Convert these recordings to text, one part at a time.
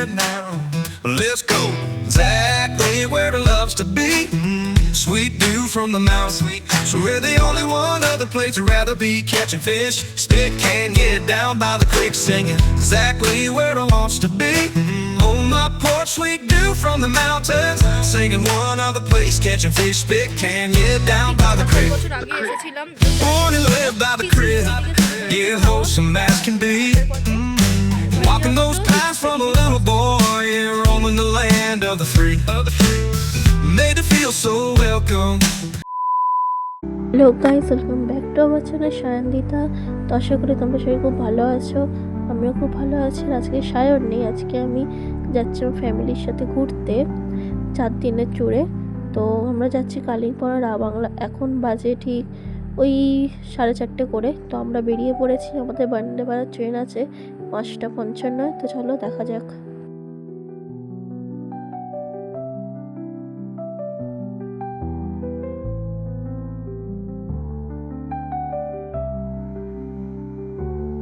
it now. Let's go exactly where the love's to be. Sweet dew from the mountain. So we're the only one other place I'd rather be catching fish. Stick can get down by the creek singing exactly where I wants to be. On my porch, sweet dew from the mountains, singing one other place catching fish. Stick can get down by the creek. Born and live by the crib, yeah, wholesome as can be. Walking those paths from a little boy, yeah, roaming the land of the free. Made to feel so welcome. Hello guys, welcome back to our channel Sayandita. তো আশা করি তোমরা সবাই খুব ভালো আছো, আমিও খুব ভালো আছি। আজকে সায়ন নেই, আজকে আমি যাচ্ছি ফ্যামিলির সাথে ঘুরতে 4 দিনের ট্যুরে। তো আমরা যাচ্ছি কালিম্পং রা বাংলা। এখন বাজে ঠিক ওই 4:30 করে। তো আমরা বেরিয়ে পড়েছি, আমাদের বন্দে ভারত ট্রেন আছে 5:55। তো চলো দেখা যাক।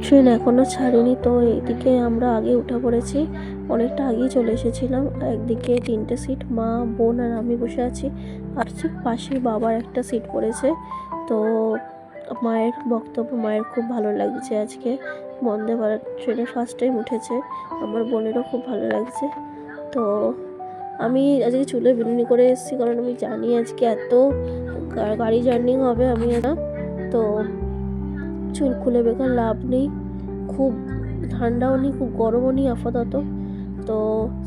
ট্রেন এখনও ছাড়েনি, তো এইদিকে আমরা আগে উঠে পড়েছি, অনেকটা আগেই চলে এসেছিলাম। একদিকে 3টে সিট, মা, বোন আর আমি বসে আছি, আর ঠিক পাশেই বাবার একটা সিট পড়েছে। তো মায়ের বক্তব্য, মায়ের খুব ভালো লাগছে আজকে বন্দে ভারত ট্রেনে ফার্স্ট টাইম উঠেছে। আমার বোনেরও খুব ভালো লাগছে। তো আমি আজকে চুলে বিনুনি করে এসেছি, কারণ আমি জানি আজকে এত গাড়ি জার্নি হবে। আমি তো চুল খুলে বেকার লাভ নেই, খুব ঠান্ডাও নেই, খুব গরমও নেই আপাতত। তো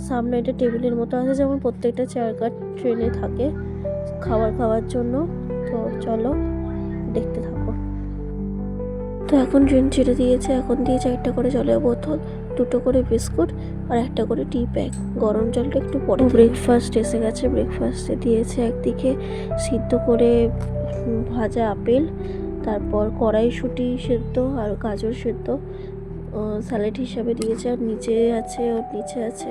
সামনে একটা টেবিলের মতো আছে, যেমন প্রত্যেকটা চেয়ার কার ট্রেনে থাকে খাওয়ার জন্য। তো চলো দেখতে থাকো। তো এখন ট্রেন ছেড়ে দিয়েছে, এখন দিয়েছে 1টা করে জলের বোতল, 2টো করে বিস্কুট আর 1টা করে টি প্যাক। গরম জলটা একটু পরে। ব্রেকফাস্ট এসে গেছে, ব্রেকফাস্টে দিয়েছে একদিকে সিদ্ধ করে ভাজা আপেল, তারপর কড়াইশুঁটি সেদ্ধ আর গাজর সেদ্ধ স্যালাড হিসাবে দিয়েছে। আর নিচে আছে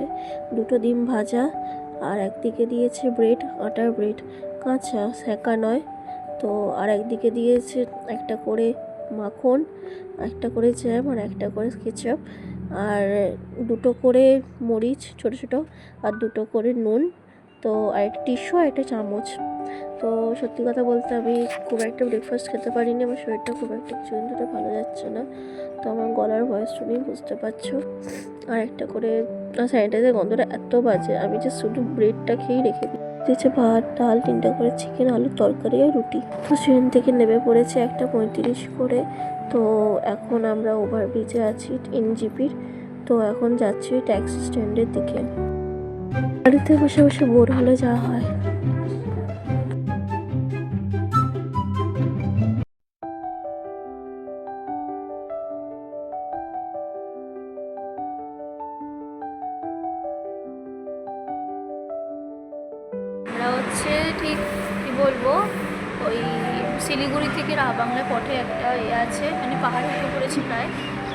2টো ডিম ভাজা, আর একদিকে দিয়েছে ব্রেড, আটার ব্রেড, কাঁচা, সেকা নয়। তো আর একদিকে দিয়েছে 1টা করে মাখন, 1টা করে জ্যাম আর 1টা করে কেচাপ, আর 2টো করে মরিচ ছোট ছোট, আর 2টো করে নুন। তো আর একটা টিস্যু আর একটা চামচ। তো সত্যি কথা বলতে আমি খুব একটা ব্রেকফাস্ট খেতে পারিনি, আমার শরীরটা খুব একটা কিছুদিন ধরে ভালো যাচ্ছে না। তো আমার গলার ভয়েস শুনেই বুঝতে পারছো। আর একটা করে স্যানিটাইজার গন্ধটা এত বাজে, আমি যে শুধু ব্রেডটা খেয়েই রেখে দিয়েছে। ভাত, ডাল, 3টা করে চিকেন, আলুর তরকারি আর রুটি। তো ট্রেন থেকে নেমে পড়েছে 1:35 করে। তো এখন আমরা ওভারব্রিজে আছি এনজিপির। তো এখন যাচ্ছি ট্যাক্সি স্ট্যান্ডের দিকে। বাড়িতে বসে বসে বোর হলে যা হয়। আমরা হচ্ছে ঠিক কী বলবো, ওই শিলিগুড়ি থেকে বাংলায় পথে একটা আছে, মানে পাহাড়ে উঠে পড়েছি প্রায়।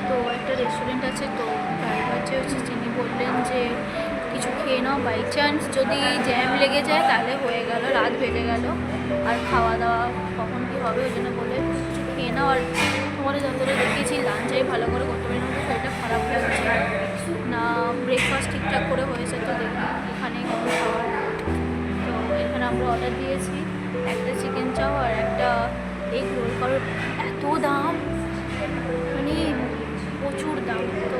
তো একটা রেস্টুরেন্ট আছে, তো ড্রাইভার যে হচ্ছে তিনি বললেন যে কিছু খেয়ে নাও, বাই চান্স যদি জ্যাম লেগে যায় তাহলে হয়ে গেল, রাত বেজে গেল, আর খাওয়া দাওয়া কখন কী হবে, ওই জন্য বলে কিছু খেয়ে নাও। আর তোমাদের যতটা দেখিয়েছি লাঞ্চটাই ভালো করে করতে পারি না, শরীরটা খারাপ লাগছে না, ব্রেকফাস্ট ঠিকঠাক করে হয়েছে। তো দেখি এখানে কোনো খাবার। তো এখানে আমরা অর্ডার দিয়েছি একটা চিকেন চাও আর একটা এগ রোল, কারণ এত দাম, মানে প্রচুর দাম। তো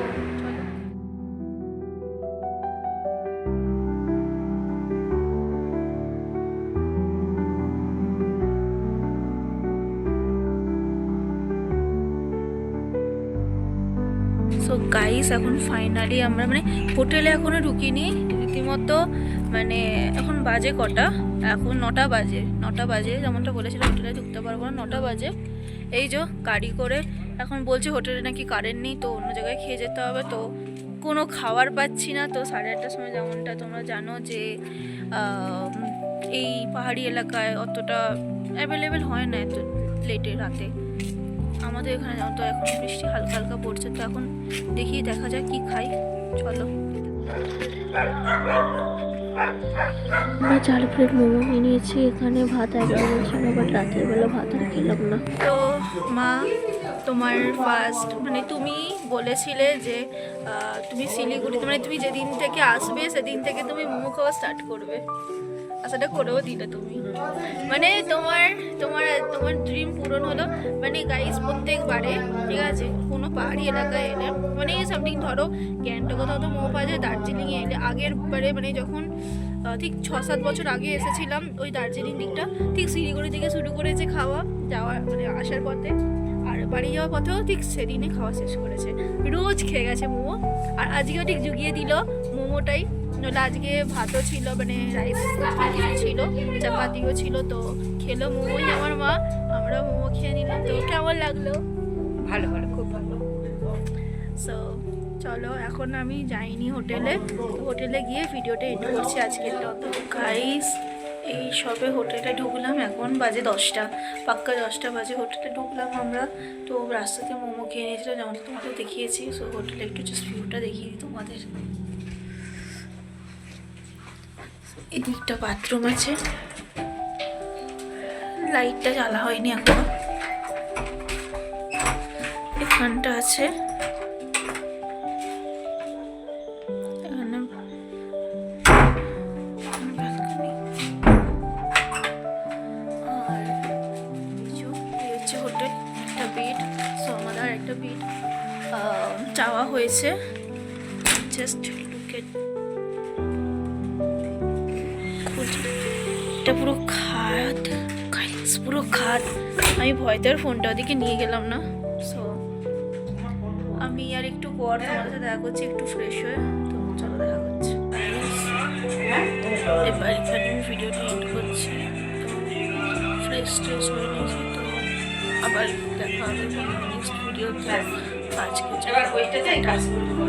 সো গাইস, এখন ফাইনালি আমরা মানে হোটেলে এখনও ঢুকিনি রীতিমতো, মানে এখন বাজে কটা, এখন 9টা বাজে, যেমনটা বলেছিলাম হোটেলে ঢুকতে পারবো না, 9টা বাজে। এই যে গাড়ি করে এখন বলছে হোটেলে নাকি কারেন্ট নেই, তো অন্য জায়গায় খেয়ে যেতে হবে। তো কোনো খাবার পাচ্ছি না। তো 8:30টার সময়, যেমনটা তোমরা জানো যে এই পাহাড়ি এলাকায় অতটা অ্যাভেলেবেল হয় না এত লেটে রাতে। আমাদের এখানে যেমন তো এখন বৃষ্টি হালকা হালকা পড়ছে। তো এখন দেখা যাক কি খাই, চলো। আমরা 4 প্লেট মোমো নিয়েছি, এখানে ভাত একবার বলছিলাম, বাট রাতের বেলা ভাত আর খেলাম না। তো মা তোমার ফার্স্ট মানে তুমি বলেছিলে যে তুমি শিলিগুড়িতে মানে তুমি যেদিন থেকে আসবে সেদিন থেকে তুমি মোমো খাওয়া স্টার্ট করবে, আর সেটা করেও দিলে তুমি। মানে তোমার তোমার তোমার ড্রিম পূরণ হলো। মানে গাইস প্রত্যেকবারে ঠিক আছে কোনো পাহাড়ি এলাকায় এলে মানে সামথিং ধরো গ্যাংটক কোথাও তো মোমো পাওয়া যায়, দার্জিলিংয়ে এলে আগের বারে মানে যখন ঠিক 6-7 বছর আগে এসেছিলাম ওই দার্জিলিং দিকটা, ঠিক শিলিগুড়ি থেকে শুরু করেছে খাওয়া যাওয়া মানে আসার পথে, আর বাড়ি যাওয়ার পথেও ঠিক সেদিনে খাওয়া শেষ করেছে, রোজ খেয়ে গেছে মোমো। আর আজকেও ঠিক জুগিয়ে দিল মোমোটাই, নইলে আজকে ভাতও ছিল মানে রাইস ছিল, চাপাতিও ছিল, তো খেলো মোমোই আমার মা, আমরা মোমো খেয়ে নিলাম। তো কেমন লাগলো? ভালো ভালো, খুব ভালো। সো চলো এখন আমি যাইনি হোটেলে, হোটেলে গিয়ে ভিডিওটা এডিট করছি আজকের তো গাইস। এই সবে হোটেলে ঢুকলাম, এখন বাজে 10টা, পাক্কা 10টা বাজে হোটেলে ঢুকলাম আমরা। তো রাস্তাতে মোমো খেয়ে নিয়েছিলাম যেমন তোমাদের দেখিয়েছি। সো হোটেলে একটু জাস্ট ভিউটা দেখিয়ে দিই তোমাদের। এদিকটা বাথরুম আছে, লাইটটা জ্বালা হয়নি এখনো। এখানটা আছে, এখানে balcony। আর এই হচ্ছে হোটেল, একটা বেড। সো আমাদের একটা বেড চাওয়া হয়েছে। জাস্ট লুক এট, এটা পুরো খাট গাইস, পুরো খাট। আমি ভয়তে আর ফোনটা ওদিকে নিয়ে গেলাম না। সো আমি আর একটু পর তোমাদের সাথে দেখা করছি, একটু ফ্রেশ হয়ে। তো চলো দেখা করছি। এবার এখানে আমি ভিডিওটা এডিট করছি, তো ফ্রেশ ট্রেশ হয়ে নিয়েছি। তো আবার দেখা হবে নেক্সট ভিডিওতে। আজকে এবার ওইটাতে কাজ করবো।